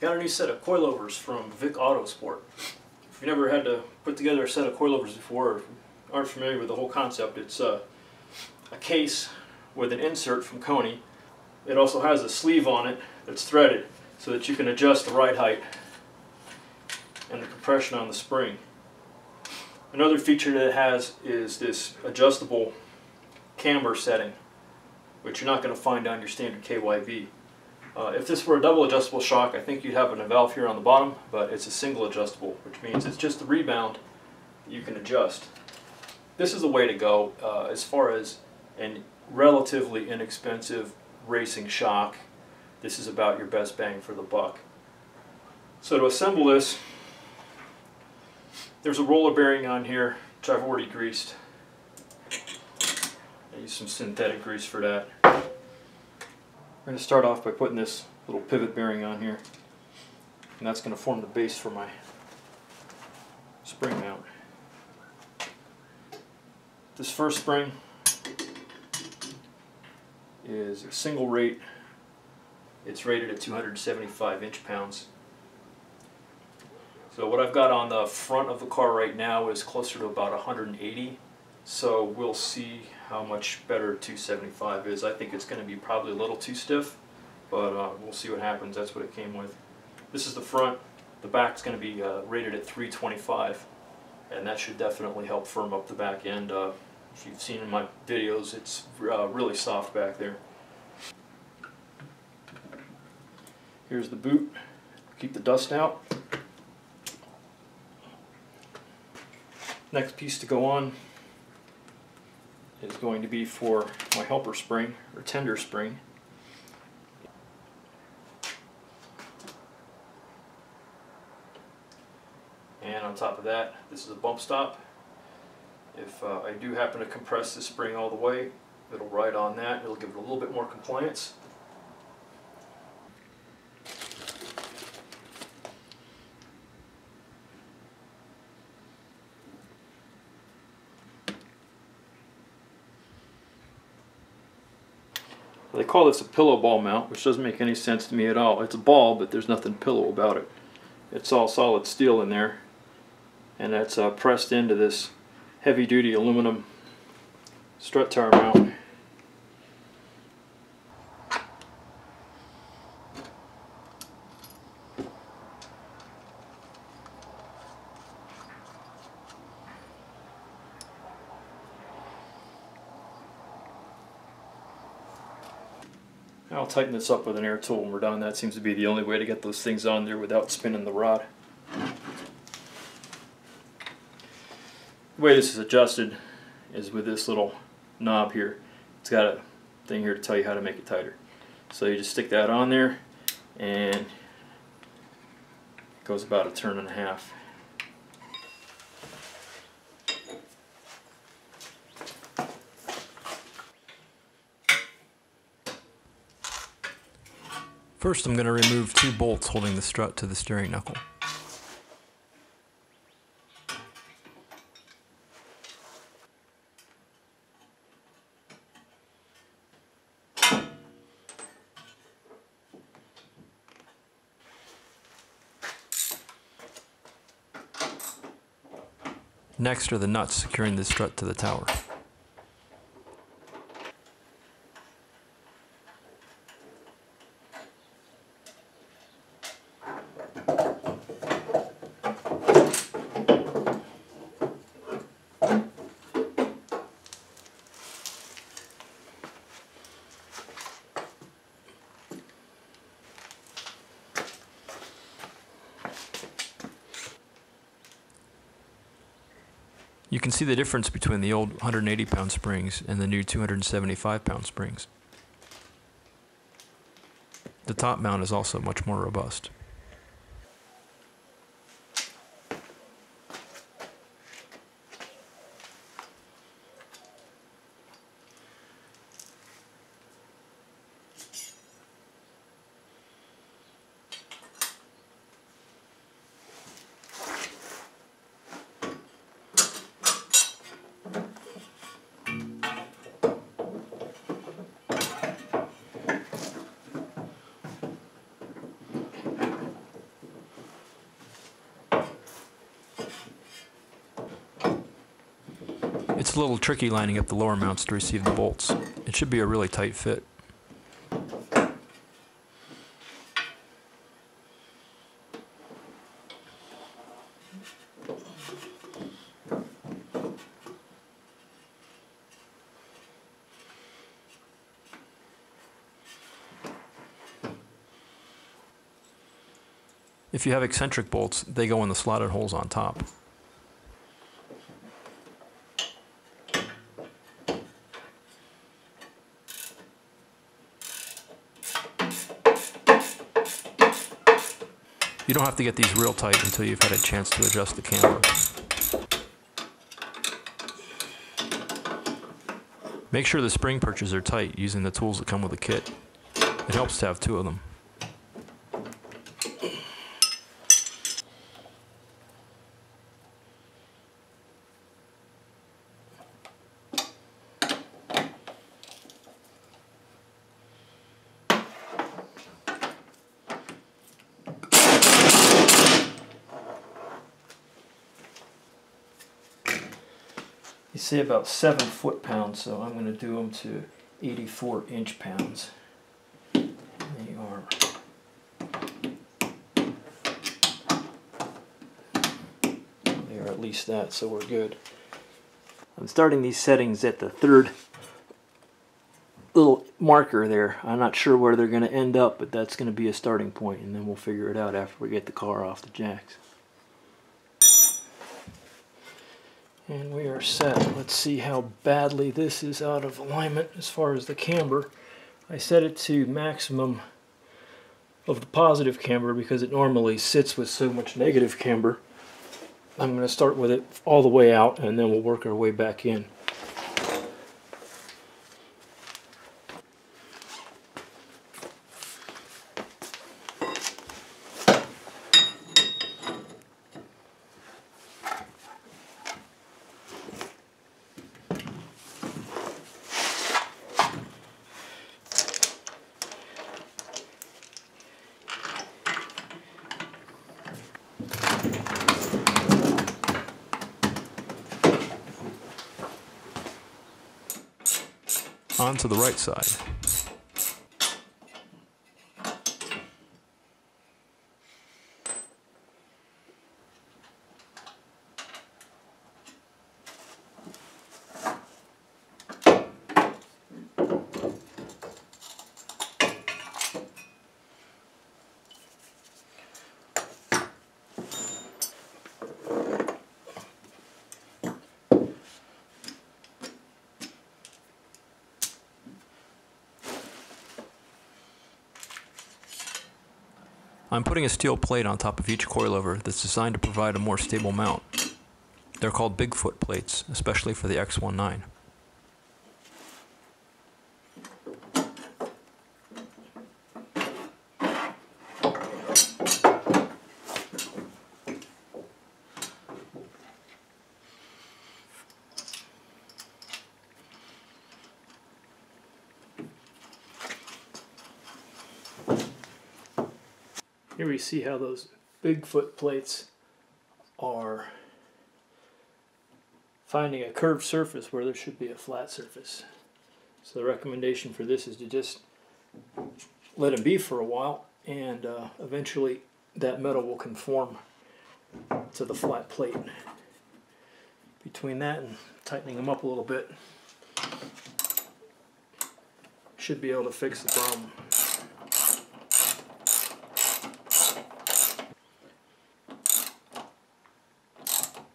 Got a new set of coilovers from Vic Autosport. If you've never had to put together a set of coilovers before, or aren't familiar with the whole concept, it's a case with an insert from Coney. It also has a sleeve on it that's threaded so that you can adjust the ride height and the compression on the spring. Another feature that it has is this adjustable camber setting, which you're not going to find on your standard KYV. If this were a double adjustable shock, I think you'd have a valve here on the bottom, but it's a single adjustable, which means it's just the rebound that you can adjust. This is the way to go as far as a relatively inexpensive racing shock. This is about your best bang for the buck. So to assemble this, there's a roller bearing on here, which I've already greased. I use some synthetic grease for that. We're going to start off by putting this little pivot bearing on here, and that's going to form the base for my spring mount. This first spring is a single rate. It's rated at 275 inch-pounds. So what I've got on the front of the car right now is closer to about 180. So we'll see how much better 275 is. I think it's going to be probably a little too stiff, but we'll see what happens. That's what it came with. This is the front. The back's going to be rated at 325, and that should definitely help firm up the back end. If you've seen in my videos, it's really soft back there. Here's the boot. Keep the dust out. Next piece to go on is going to be for my helper spring, or tender spring. And on top of that, this is a bump stop. If I do happen to compress this spring all the way, it'll ride on that. It'll give it a little bit more compliance. They call this a pillow ball mount, which doesn't make any sense to me at all. It's a ball, but there's nothing pillow about it. It's all solid steel in there, and that's pressed into this heavy-duty aluminum strut tower mount. I'll tighten this up with an air tool when we're done. That seems to be the only way to get those things on there without spinning the rod. The way this is adjusted is with this little knob here. It's got a thing here to tell you how to make it tighter. So you just stick that on there, and it goes about 1.5 turns. First, I'm going to remove 2 bolts holding the strut to the steering knuckle. Next are the nuts securing the strut to the tower. You can see the difference between the old 180-pound springs and the new 275-pound springs. The top mount is also much more robust. It's a little tricky lining up the lower mounts to receive the bolts. It should be a really tight fit. If you have eccentric bolts, they go in the slotted holes on top. You don't have to get these real tight until you've had a chance to adjust the camber. Make sure the spring perches are tight using the tools that come with the kit. It helps to have two of them. You say about 7 foot-pounds, so I'm going to do them to 84 inch-pounds. They are at least that, so we're good. I'm starting these settings at the third little marker there. I'm not sure where they're going to end up, but that's going to be a starting point, and then we'll figure it out after we get the car off the jacks. And we are set. Let's see how badly this is out of alignment as far as the camber. I set it to maximum of the positive camber because it normally sits with so much negative camber. I'm going to start with it all the way out and then we'll work our way back in. On to the right side. I'm putting a steel plate on top of each coilover that's designed to provide a more stable mount. They're called Bigfoot plates, especially for the X19. Here we see how those Bigfoot plates are finding a curved surface where there should be a flat surface. So the recommendation for this is to just let them be for a while, and eventually that metal will conform to the flat plate. Between that and tightening them up a little bit, should be able to fix the problem.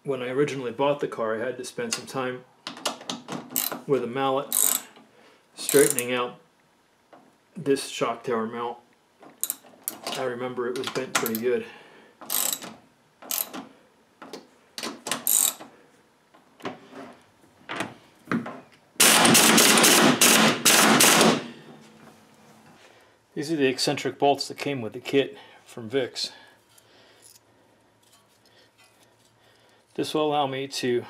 When I originally bought the car, I had to spend some time with a mallet straightening out this shock tower mount. I remember it was bent pretty good. These are the eccentric bolts that came with the kit from Vic's. This will allow me to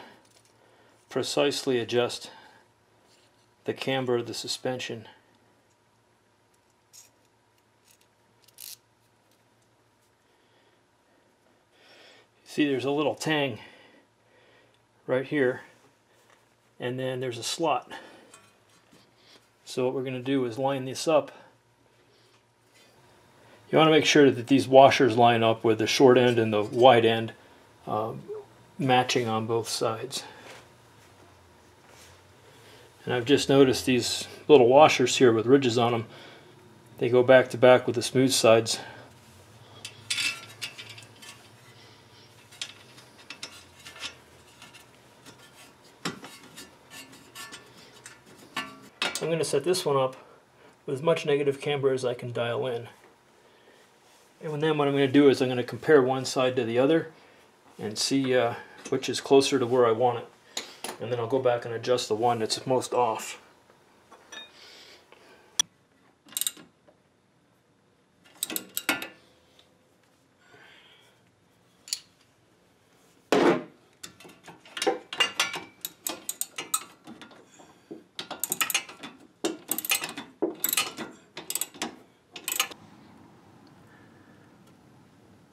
precisely adjust the camber of the suspension. See, there's a little tang right here and then there's a slot. So what we're going to do is line this up. You want to make sure that these washers line up with the short end and the wide end matching on both sides. And I've just noticed these little washers here with ridges on them, they go back to back with the smooth sides. I'm going to set this one up with as much negative camber as I can dial in. And then what I'm going to do is I'm going to compare one side to the other and see which is closer to where I want it. And then I'll go back and adjust the one that's most off.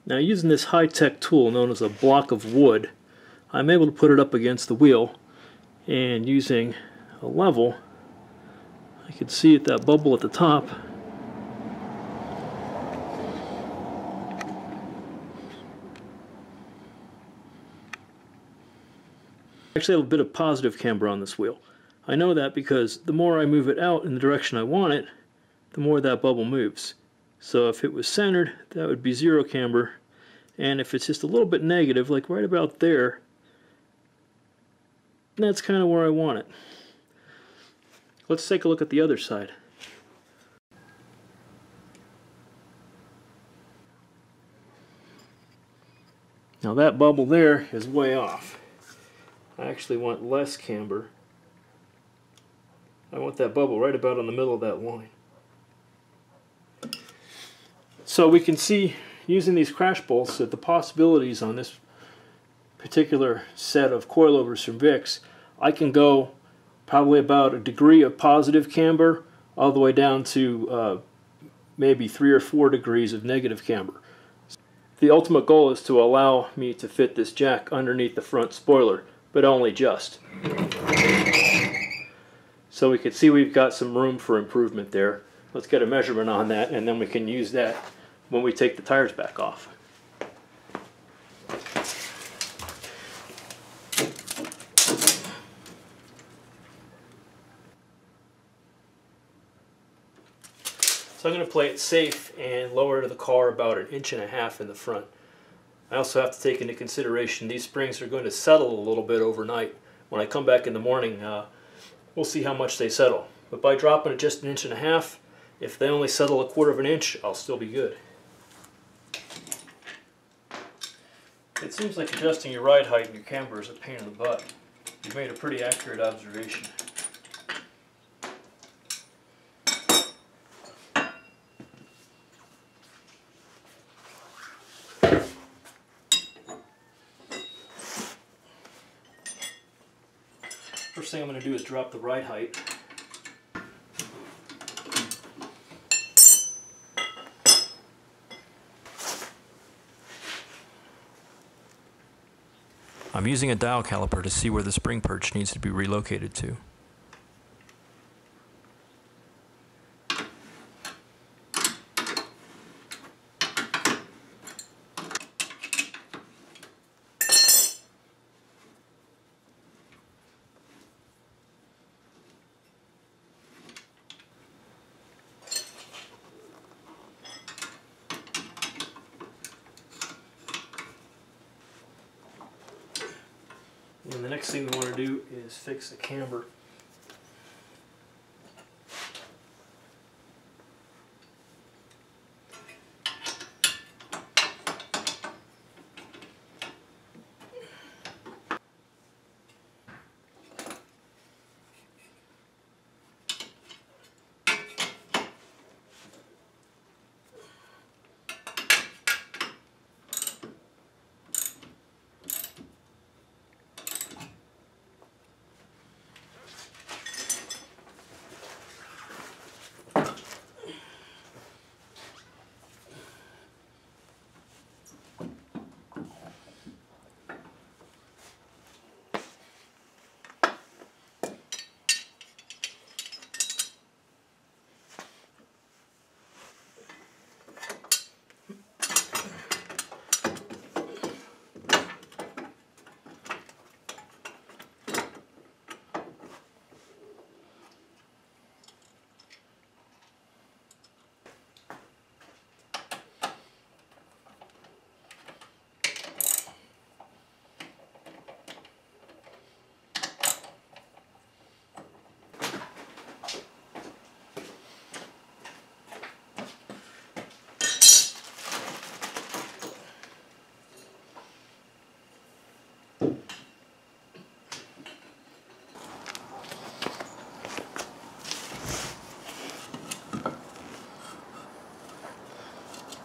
Now, using this high-tech tool known as a block of wood, I'm able to put it up against the wheel, and using a level, I can see that bubble at the top. I actually have a bit of positive camber on this wheel. I know that because the more I move it out in the direction I want it, the more that bubble moves. So if it was centered, that would be 0 camber, and if it's just a little bit negative, like right about there, that's kind of where I want it. Let's take a look at the other side. Now that bubble there is way off. I actually want less camber. I want that bubble right about in the middle of that line. So we can see, using these crash bolts, that the possibilities on this particular set of coilovers from Vic's, I can go probably about a degree of positive camber all the way down to maybe 3 or 4 degrees of negative camber. The ultimate goal is to allow me to fit this jack underneath the front spoiler, but only just. So we can see we've got some room for improvement there. Let's get a measurement on that, and then we can use that when we take the tires back off. So I'm going to play it safe and lower the car about 1.5 inches in the front. I also have to take into consideration these springs are going to settle a little bit overnight. When I come back in the morning, we'll see how much they settle. But by dropping it just 1.5 inches, if they only settle 1/4 inch, I'll still be good. It seems like adjusting your ride height and your camber is a pain in the butt. You've made a pretty accurate observation. First thing I'm going to do is drop the ride height. I'm using a dial caliper to see where the spring perch needs to be relocated to. And the next thing we want to do is fix the camber.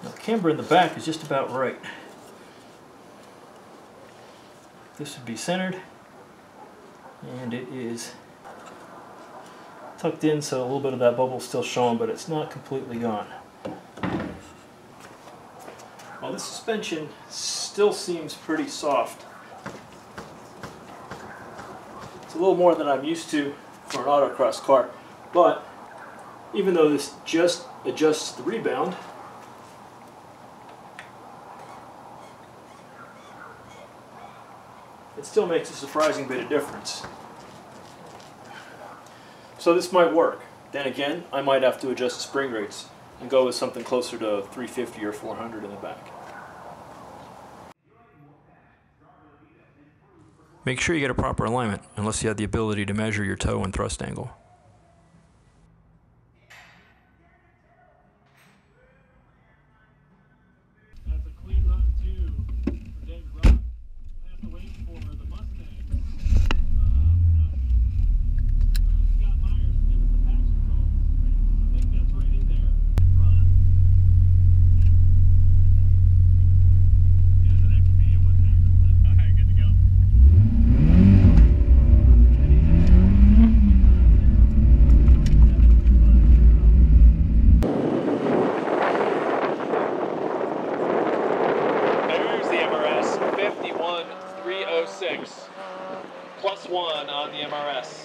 Now, the camber in the back is just about right. This would be centered, and it is tucked in, so a little bit of that bubble is still showing, but it's not completely gone. Well, this suspension still seems pretty soft. It's a little more than I'm used to for an autocross car, but even though this just adjusts the rebound, it still makes a surprising bit of difference. So this might work. Then again, I might have to adjust the spring rates and go with something closer to 350 or 400 in the back. Make sure you get a proper alignment, unless you have the ability to measure your toe and thrust angle. That's a clean run too for David Rock. We'll have to wait for the Mustang. Scott Myers to give us the patch results. I think that's right in there. Run. Here's an XP of what happened. Alright, good to go. There's the MRS 51306. +1 on the MRS.